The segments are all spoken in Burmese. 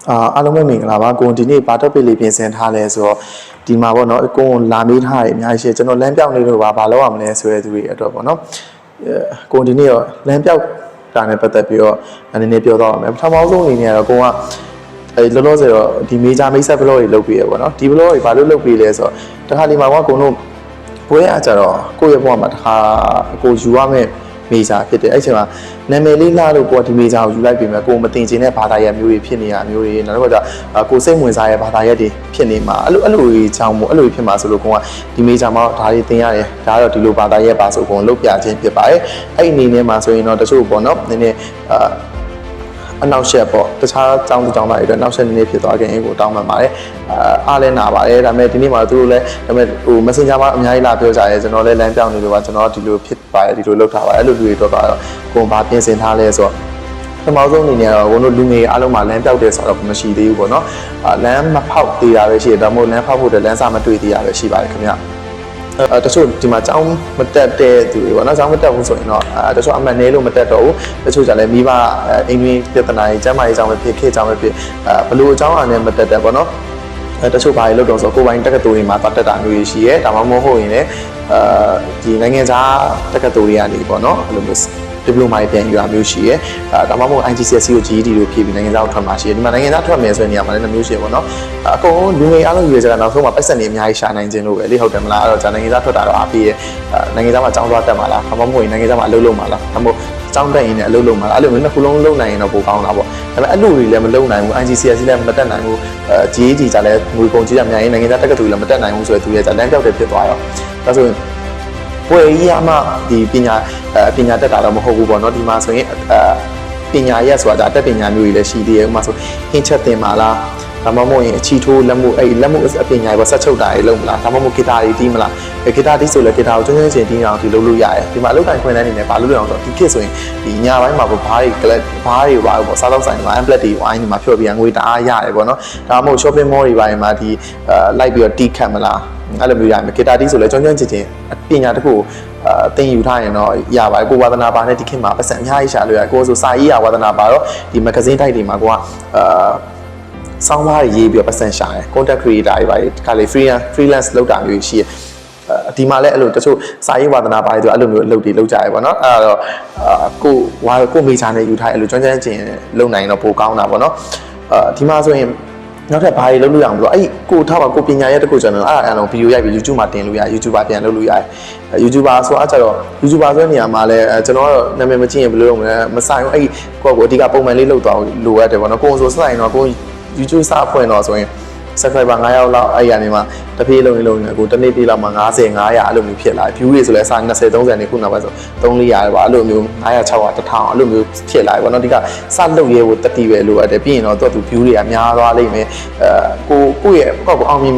အားလုံးပဲမင်္ဂလာပါကိုဒီနေ့ဘာ topic လေးပြင်ဆင်ထားလဲဆိုတော့ဒီမှာပေါ့နော်ကိုလာမေးထားတယ်အများကြီးရှိကျွန်တော်လမ်းပြောင်းနေလို့ဘာလုပ်ရမလဲဆိုတဲ့သူတွေအတွက်ပေါ့နော်ကိုဒီနေ့ရောလမ်းပြောင်းတာနဲ့ပတ်သက်ပြီးတော့နည်းနည်းပြောတော့မယ်ပထမဆုံးအနေနဲ့ကတော့ကိုကလောလောဆယ်တော့ဒီ major မိတ်ဆက် blog တွေလုပ်ပြီးရပေါ့နော်ဒီ blog တွေဘာလို့လုပ်ပြီးလဲဆိုတော့တခါဒီမှာကကိုတို့ဘွဲအားကြတော့ကိုယ့်ရဲ့ဘဝမှာတခါကိုယူရမယ့်မေဂျာဖြစ်တယ်အဲ့ချိန်မှာနာမည်လေးလာလို့ကိုဒီမေဂျာကိုယူလိုက်ပြင်မယ်ကိုမတင်ချင်တဲ့ဘာသာရပ်မျိုးတွေဖြစ်နေရမျိုးတွေနောက်တော့ကိုစိတ်ဝင်စားရဲ့ဘာသာရပ်တွေဖြစ်နေမှာအဲ့လိုကြီးချောင်းမို့အဲ့လိုဖြစ်မှာဆိုလို့ကိုကဒီမေဂျာမှာဒါတွေတင်ရတယ်ဒါကတော့ဒီလိုဘာသာရပ်ပါဆိုကိုလုပ်ပြခြင်းဖြစ်ပါတယ်အဲ့အနေနဲ့မှာဆိုရင်တော့တချို့ပေါ့နော်နည်းနည်းအနောက်ရှက်ပေါ့တခြားចောင်းသားတွေအတွက်နောက်ဆက်နည်းနည်းဖြစ်သွားခင်ကိုတောင်းပန်ပါတယ်အားလည်းနာပါတယ်ဒါပေမဲ့ဒီနေ့မှာသူတို့လည်းဒါပေမဲ့ဟို Messenger မှာအများကြီးလာပြောကြရဲကျွန်တော်လည်းလမ်းပြောင်းနေလို့ပါကျွန်တော်ဒီလိုဖြစ်ပါတယ်ဒီလိုလုပ်ထားပါတယ်အဲ့လိုလူတွေတော့ကိုဘာပြင်ဆင်ထားလဲဆိုတော့ပထမဆုံးအနေနဲ့တော့ဘုံတို့လူငယ်အားလုံးမှာလမ်းပြောက်တယ်ဆိုတော့မရှိသေးဘူးပေါ့နော်လမ်းမဖောက်သေးတာပဲရှိတယ်ဒါမှမဟုတ်လမ်းဖောက်ဖို့လမ်းစာမတွေ့သေးတာပဲရှိပါတယ်ခင်ဗျတချို့ဒီမှာကျောင်းမတက်တဲ့သူတွေပေါ့နော်ကျောင်းမတက်ဘူးဆိုရင်တော့တချို့အမှန်နဲလို့မတက်တော့ဘူးတချို့ကြလည်းမိဘအင်္ဂလိပ်ပြဿနာကြီးကျမ်းမာရေးကျောင်းပဲဖြစ်ခေတ်ကျောင်းပဲဖြစ်ဘလို့အကျောင်းအားနဲ့မတက်တဲ့ပေါ့နော်တချို့ဘာတွေလုပ်တော့ဆိုကိုယ်ပိုင်တက္ကသိုလ်တွေမှာတက်တာမျိုးရှိရဲဒါမှမဟုတ်ရင်လည်းဒီနိုင်ငံခြားတက္ကသိုလ်တွေကနေပေါ့နော်အဲ့လိုမျိုးဒီပလိုမာပြန်ယူရမျိုးရှိရဲဒါမှမဟုတ် IGCSE ကို GED လို့ဖြည့်ပြီးနိုင်ငံခြားထွက်မှာရှိရဲဒီမှာနိုင်ငံခြားထွက်မယ်ဆိုတဲ့နေရာမှာလည်းမျိုးရှိရဲပေါ့နော်အကုန်လုံးလူငယ်အားလုံးရွေးကြတာနောက်ဆုံးမှာပတ်စံနေအများကြီးရှာနိုင်ခြင်းလို့ပဲလေဟုတ်တယ်မလားအဲ့တော့ဂျာနိုင်ငံခြားထွက်တာတော့အားပေးရဲနိုင်ငံခြားမှာကျောင်းသွားတက်မှာလားဒါမှမဟုတ်နိုင်ငံခြားမှာအလုပ်လုပ်မှာလားဒါမှမဟုတ်ကျောင်းတက်ရင်လည်းအလုပ်လုပ်မှာလားအဲ့လိုမျိုးနှစ်ခုလုံးလုပ်နိုင်ရင်တော့ပိုကောင်းတာပေါ့ဒါပေမဲ့အဲ့လိုတွေလည်းမလုပ်နိုင်ဘူး IGCSE လည်းမတက်နိုင်ဘူးGED ကြလည်းငွေကုန်ကြီးရများရင်နိုင်ငံခြားတက္ကသိုလ်လည်းမတက်နိုင်ဘူးဆိုတဲ့သူရဲ့ဂျာလမ်းပြောက်တယ်ဖြစ်သွားရောဒါဆိုရင်ဘွယ်ကြီးအမှဒီပညာတက်တာတော့မဟုတ်ဘူးပေါ့နော်ဒီမှာဆိုရင်ပညာရက်ဆိုတာတက်ပညာမျိုးတွေလည်းရှိသေးတယ်ဥပမာဆိုဟင်းချက်တင်ပါလားဒါမှမဟုတ်ရင်အချီထိုးလက်မှုအဲ့လက်မှုအပညာတွေဆက်ချုပ်တာတွေလုပ်မလားဒါမှမဟုတ်ဂီတာတွေတီးမလားဂီတာတီးဆိုလည်းဂီတာကိုကျွမ်းကျွမ်းကျင်တီးအောင်ဒီလုပ်လို့ရတယ်ဒီမှာအလုပ်တိုင်းခွင့်တိုင်းနေနဲ့ဘာလို့လဲအောင်ဆိုတော့ဒီခေတ်ဆိုရင်ဒီညပိုင်းမှာဘားတွေပါပေါ့စားတော့ဆိုင်မှာ amplet တွေဝိုင်းဒီမှာဖြော့ပြီးငွေတအားရတယ်ပေါ့နော်ဒါမှမဟုတ် shopping mall တွေပိုင်းမှာဒီလိုက်ပြီးတော့တီးခတ်မလားအဲ့လိုမျိုးရမယ်ဂီတာတီးဆိုလည်းကျွမ်းကျွမ်းကျင်ကျင်ပညာတစ်ခုတင်ယူထားရင်တော့ရပါတယ်ကိုဝါသနာပါနဲ့ဒီခေတ်မှာပတ်စံအများကြီးရှာလို့ရကိုဆိုစာရေးရဝါသနာပါတော့ဒီမဂ္ဂဇင်းတိုက်တွေမှာကိုကဆောင်းပါးရေးပြီးပတ်စံရှာတယ် content creator တွေပါဒီခါလေး freelance လုပ်တာမျိုးရှိရဒီမှာလည်းအဲ့လိုတချို့စာရေးဝါသနာပါတွေဆိုအဲ့လိုမျိုးအလုပ်တွေလုပ်ကြရပေါ့နော်အဲ့တော့ကိုမေဂျာနဲ့ယူထားအဲ့လိုကျွမ်းကျွမ်းကျင်လုပ်နိုင်တော့ပိုကောင်းတာပေါ့နော်ဒီမှာဆိုရင်နောက်ထပ်ဘာတွေလုပ်လို့ရအောင်ဆိုတော့အဲ့ကိုထားပါကိုပညာရက်တခုကျွန်တော်အဲ့ဒါဗီဒီယိုရိုက်ပြီး YouTube မှာတင်လို့ရ YouTuber ပြန်လုပ်လို့ရတယ် YouTuber ဆိုတော့အဲ့တော့ YouTuber ဆိုတဲ့နေရာမှာလည်းကျွန်တော်ကတော့နာမည်မကြည့်ရင်ဘယ်လိုလုပ်မလဲမဆိုင်ဘူးအဲ့ကိုအဓိကပုံမှန်လေးလုပ်သွားလိုရတယ်ပေါ့နော်ကိုဆိုစလိုက်တော့ကို YouTube စဖွင့်တော့ဆိုရင် subscriber 9ယောက်လောက်အဲ့ရနေမှာတပြေးလုံးလုံးနေကိုတစ်နေ့ပြေးလောက်မှာ90 900အဲ့လိုမျိုးဖြစ်လာ view တွေဆိုလဲအစား20 30နေခုနောက်ပိုင်းဆို300ရတယ်ပါအဲ့လိုမျိုး900 600 1000အဲ့လိုမျိုးဖြစ်လာပြီပေါ့နော်ဒီကစလုပ်ရဲကိုတတိပဲလိုအပ်တယ်ပြီးရင်တော့သူ view တွေကများသွားလိမ့်မယ်ကိုယ့်ရဲ့ကိုအောင်မြင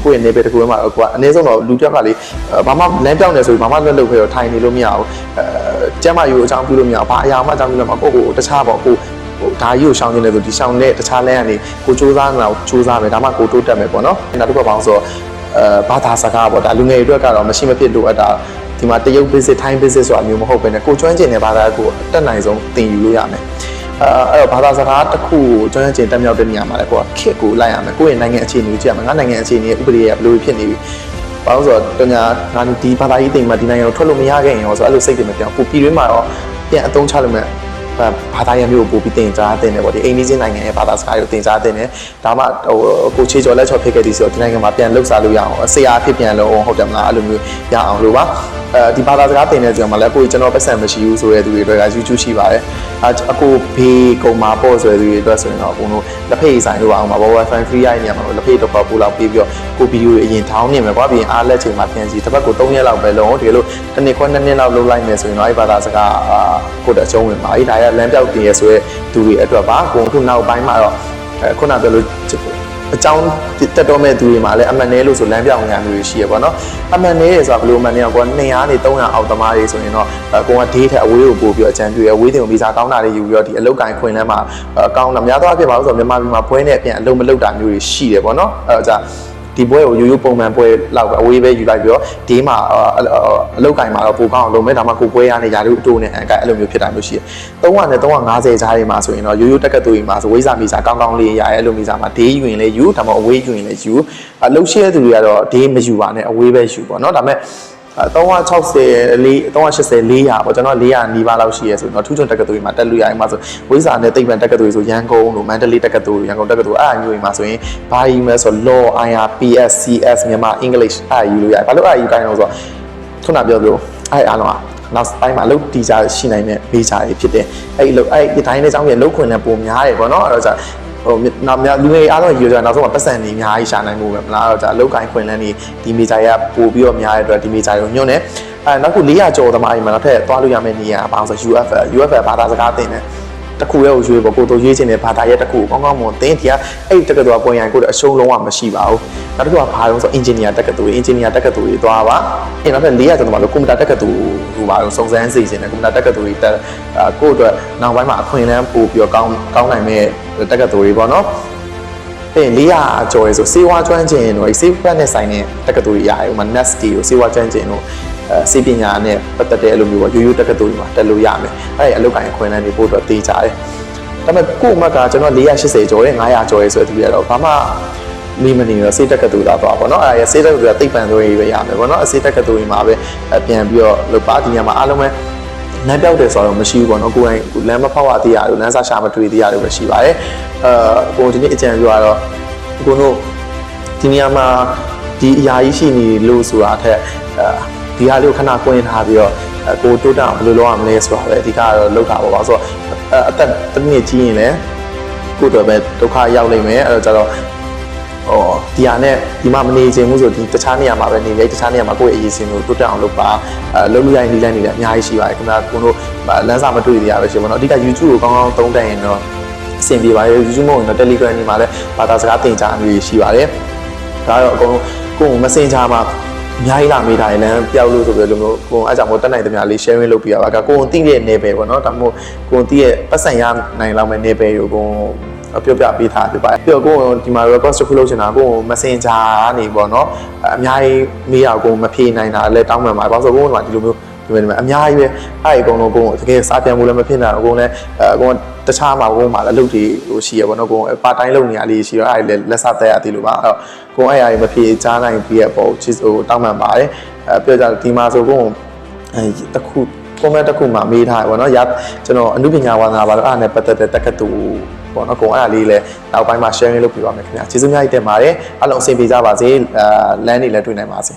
်ကိုယ့်ရဲ့ level တစ်ခုမှာတော့ကိုကအနည်းဆုံးတော့လူတစ်ယောက်ကလေဘာမှလမ်းပြောင်းနေဆိုဘာမှလက်လုပ်ခဲ့တော့ထိုင်နေလို့မရဘူးကျမ်းမာရေးအကြောင်းပြုလို့မရဘူးဘာအရာမှအကြောင်းပြုလို့မရဘူးကိုတခြားပေါ့ကိုဒါကြီးကိုရှောင်းနေတယ်ဆိုဒီရှောင်းတဲ့တခြားလမ်းကနေကိုစူးစမ်းနေတာကိုစူးစမ်းမယ်ဒါမှကိုတိုးတက်မယ်ပေါ့နော်နောက်တစ်ခုပေါင်းဆိုဘာသာစကားပေါ့ဒါလူငယ်တွေအတွက်ကတော့မရှိမဖြစ်လိုအပ်တာဒီမှာတရုတ် basic ထိုင်း basic ဆိုတာမျိုးမဟုတ်ဘဲနဲ့ကိုကျွမ်းကျင်တဲ့ဘာသာကိုအတက်နိုင်ဆုံးသင်ယူလို့ရမယ်အဲ့တော့ဘာသာစကားတစ်ခုကိုကျွမ်းကျင်တက်မြောက်တဲ့နေရာမှာလည်းကိုကခက်ကိုလိုက်ရမယ်ကိုယ့်ရဲ့နိုင်ငံအခြေအနေကိုကြည့်ရမယ်ငါနိုင်ငံအခြေအနေရဲ့ဥပဒေရဲ့ဘယ်လိုဖြစ်နေပြီဘာလို့ဆိုတော့ငါဒီဘာသာရေးတင်မှာဒီနိုင်ငံကိုထွက်လို့မရခဲ့ရင်ရောဆိုအဲ့လိုစိတ်တွေမပြောင်းကိုပြည်တွင်းမှာတော့ပြန်အသုံးချလို့မဲ့ဘာသာရေးမျိုးကိုပို့ပြီးတင်ကြားတင်တယ်ပေါ့ဒီအိန္ဒိယနိုင်ငံရဲ့ဘာသာစကားကိုတင်ကြားတင်တယ်ဒါမှကိုချေကျော်လက်ချော်ဖြစ်ခဲ့သည်ဆိုတော့ဒီနိုင်ငံမှာပြန်လှုပ်ရှားလို့ရအောင်ဆရာအဖြစ်ပြန်လို့ဟုတ်တယ်မလားအဲ့လိုမျိုးရအောင်လို့ပါဒီဘာသာစကားတင်တဲ့ကြောင်မှာလည်းကိုကျွန်တော်ပတ်စံမရှိဘူးဆိုတဲ့သူတွေတွေက YouTube ရှိပါတယ်အကိုဘေးကုံမာပေါ့ဆိုတဲ့သူတွေအတွက်ဆိုရင်တော့အကုန်လုံးလက်ဖေးဆိုင်လို့အောင်ပါ Wi-Fi free ရတဲ့နေရာမှာလက်ဖေးတော့ပို့လောက်ပြီးတော့ကိုဗီဒီယိုအရင်ထောင်းနေမယ်ကွာပြီးရင်အားလက်ချိန်မှာပြန်စီတစ်ပတ်ကို3ရက်လောက်ပဲလုံးဒီလိုတစ်နှစ်ခွဲ2နှစ်လောက်လုပ်လိုက်မယ်ဆိုရင်တော့အဲ့ဘာသာစကားကိုတော့အကျုံးဝင်ပါပြီဒါရလမ်းပြောက်တင်ရဆိုတဲ့သူတွေအတွက်ပါကိုခုနောက်ပိုင်းမှာတော့ခုနပြောလို့အကြောင်းတက်တော့မဲ့သူတွေမှာလည်းအမှန်နဲလို့ဆိုလမ်းပြောင်းရမျိုးရှိရပေါ့နော်အမှန်နဲရဆိုတာဘယ်လိုအမှန်နဲကို200နေ300အောက်သမားတွေဆိုရင်တော့ကိုကဒေးထက်အဝေးကိုပို့ပြီးအကြံပြုရအဝေးတင်ဗီဇာကောင်းတာတွေယူပြီးတော့ဒီအလုတ်ကိုင်းခွင်ထဲမှာကောင်းတာများသောအားဖြင့်ပါလို့ဆိုတော့မြန်မာပြည်မှာဘွဲနဲ့အပြန်အလုံးမလုတ်တာမျိုးတွေရှိတယ်ပေါ့နော်အဲ့တော့ကြာ ဒီပွဲကိုရိုးရိုးပုံမှန်ပွဲလောက်ပဲအဝေးပဲယူလိုက်ပြီးတော့ဒီမှာအလုတ်ကင်မှာတော့ပိုကောင်းအောင်လုပ်မယ်ဒါမှကိုပွဲရနေရာတို့အတိုးနဲ့အကဲအဲ့လိုမျိုးဖြစ်တာမျိုးရှိတယ်300နဲ့350ကြားတွေမှာဆိုရင်တော့ရိုးရိုးတက်ကတူကြီးမှာဆိုဝိဇာမီစာကောင်းကောင်းလေးရရဲအဲ့လိုမီစာမှာဒေးယူရင်လည်းယူဒါမှအဝေးယူရင်လည်းယူအလုတ်ရှိတဲ့သူတွေကတော့ဒေးမယူပါနဲ့အဝေးပဲယူပေါ့နော်ဒါပေမဲ့380 400ပေါ့ကျွန်တော်400နီးပါးလောက်ရှိရဲဆိုတော့ထူးချွန်တက္ကသိုလ်တွေမှာတက်လို့ရရင်မှာဆိုဝိဇာနဲ့သိပ္ပံတက္ကသိုလ်တွေဆိုရန်ကုန်တို့မန္တလေးတက္ကသိုလ်တွေရန်ကုန်တက္ကသိုလ်အဲ့အမျိုးတွေမှာဆိုရင်ဘာယူမလဲဆို Law IR PS CS မြန်မာ English အဲ့ယူလို့ရတယ်ဘာလို့အဲ့ယူတိုင်းလို့ဆိုတော့ခုနပြောလို့အဲ့အားလုံးကနောက်ပိုင်းမှာအလုပ်တီးကြရှိနိုင်တဲ့ဘေးချာတွေဖြစ်တယ်အဲ့ဒီတိုင်းလေးအကြောင်းကြီးအလုပ်ခွင်နဲ့ပုံများတယ်ပေါ့နော်အဲ့တော့ဟိုနောက်များလူငယ်အားလုံးယူကြနောက်ဆုံးမှာပတ်စံနေအများကြီးရှာနိုင်မှုပဲမလားတော့じゃအလုတ်ကိုင်းခွင်လန်းနေဒီမေဂျာရပို့ပြီးတော့များတဲ့အတွက်ဒီမေဂျာကိုညွှန်းတယ်နောက်ခု400ကျော်သမားကြီးမှာနောက်ထပ်သွားလို့ရမယ့်နေရာဘာလို့ဆို UFL ဘာသာစကားသင်တယ်တခုရဲ့ကိုရွေးပေါ့ကိုတို့ရွေးချင်တဲ့ဘာသာရဲ့တခုကောင်းကောင်းမွန်သင်ဒီကအဲ့တက္ကသိုလ်ကပွင့်ရိုင်ကိုအရှုံးလုံးဝမရှိပါဘူးနောက်တစ်ခုကဘာလို့ဆို engineer တက္ကသိုလ်တွေသွားပါနောက်ထပ်400ကျော်သမားလို့ကွန်ပျူတာတက္ကသိုလ်ဟိုပါလို့စုံစမ်းစီစဉ်တယ်ကွန်ပျူတာတက္ကသိုလ်တွေကိုယ့်အတွက်နောက်ပိုင်းမှာအခွင့်အလမ်းပို့ပြီးတော့ကောင်းနိုင်မဲ့တက္ကသိုလ်တွေပေါ့နော်400ကျော်ရေဆိုစေဝါကျွမ်းကျင်တို့စေဝါနဲ့ဆိုင်တဲ့တက္ကသိုလ်တွေရတယ်ဥပမာ NEST ကိုစေဝါကျွမ်းကျင်တို့စေပညာနဲ့ပတ်သက်တဲ့အလုပ်မျိုးပေါ့ရိုးရိုးတက္ကသိုလ်တွေမှာတက်လို့ရမယ်အဲ့ဒီအလုပ်ကိုင်အခွင့်အလမ်းတွေပို့တော့တေးကြတယ်ဒါပေမဲ့ကို့အမကကျွန်တော်480ကျော်ရဲ့900ကျော်ရဲ့ဆိုတဲ့သူတွေကတော့ဘာမှမီမနေတော့စေတက္ကသိုလ်သားသွားပေါ့နော်အဲ့ဒါစေတက္ကသိုလ်ကသိပ္ပံတွေပဲရမယ်ပေါ့နော်စေတက္ကသိုလ်တွေမှာပဲပြန်ပြီးတော့လုပ်ပါဒီညမှာအားလုံးပဲလမ်းပြောက်တယ်ဆိုတော့မရှိဘူးပေါ့နော်ကိုယ်တိုင်လမ်းမဖောက်ရသေးရတယ်လမ်းစာရှာမတွေ့သေးရတယ်ပဲရှိပါတယ်ကိုဒီနေ့အကြံပြုရတော့ကိုတို့ဒီနေရာမှာဒီအရာကြီးရှိနေလို့ဆိုတာထက်ဒီဟာလေးကိုခဏကွင်းထားပြီးတော့ကိုတိုးတက်အောင်ဘယ်လိုလုပ်ရမလဲဆိုတာပဲအဓိကတော့လောက်တာပေါ့ဆိုတော့အသက်တစ်နှစ်ကြီးရင်လည်းကိုတော့ပဲဒုက္ခရောက်လိမ့်မယ်အဲ့တော့ကျတော့ဒီဟာနဲ့ဒီမှာမနေချင်ဘူးဆိုဒီတခြားနေရာမှာပဲနေလိုက်တခြားနေရာမှာကိုယ့်ရဲ့အရေးစင်ကိုတိုးတက်အောင်လုပ်ပါလုပ်လို့ရရင်ဒီလမ်းနေလည်းအများကြီးရှိပါတယ်ခင်ဗျာကိုတို့လမ်းစာမတွေ့သေးရပဲရှိပါတော့အဓိက YouTube ကိုကောင်းကောင်းသုံးတတ်ရင်တော့အဆင်ပြေပါတယ် YouTube မဟုတ်ရင်တော့ Telegram တွေမှာလည်းဘာသာစကားသင်ကြားမျိုးရှိပါတယ်ဒါတော့အကုန်လုံးကိုယ် Messenger မှာအများကြီးလာမေးတာရင်လည်းပျောက်လို့ဆိုပြီးလို့မျိုးကိုအဲ့ကြောင့်မို့တက်နိုင်တဲ့များလေး sharing လုပ်ပြရပါကကိုယ်သိတဲ့နယ်ပယ်ပေါ့နော်ဒါမှမဟုတ်ကိုယ်သိရဲ့ပတ်စံရနိုင်လောက်မဲ့နယ်ပယ်ကိုကိုပြောပြပေးထားပြပါတယ်ပြီးတော့ကိုယ်ဒီမှာ request တစ်ခုလုပ်ချင်တာကိုယ် Messenger ကနေပေါ့နော်အများကြီးမေးရကိုမဖြေနိုင်တာလည်းတောင်းပန်ပါတယ်ဘာလို့ဆိုကိုယ်ကဒီလိုမျိုးဒီမှာအများကြီးပဲအဲ့ဒီအကုန်လုံးကိုယ်တကယ်စားပြန်မှုလည်းမဖြစ်နိုင်ဘူးကိုယ်လည်းကိုယ်တခြားမှာကိုယ်မှာလည်းအလုပ်တွေဟိုရှိရပေါ့နော်ကိုယ်ပါတိုင်းလုပ်နေရလေးရှိတော့အဲ့ဒီလည်းလက်စားတက်ရသေးလို့ပါအဲ့တော့ကိုယ်အဲ့အရာတွေမဖြေချားနိုင်ပြီးရပေါ့ချစ်ဟိုတောင်းပန်ပါတယ်ပြောကြဒီမှာဆိုကိုယ်တခုcomment တစ်ခုမှာမေးထားရပေါ့နော်ကျွန်တော်အနုပညာဝါသနာပါတော့အဲ့ဒါနဲ့ပတ်သက်တဲ့တက္ကသိုလ်ပေါ့နော်ကိုယ်အဲ့ဒါလေးလည်းနောက်ပိုင်းမှာ sharing လုပ်ပြပါမယ်ခင်ဗျာကျေးဇူးများကြီးတင်ပါတယ်အားလုံးအဆင်ပြေကြပါစေလမ်းတွေလည်းတွေ့နိုင်ပါစေ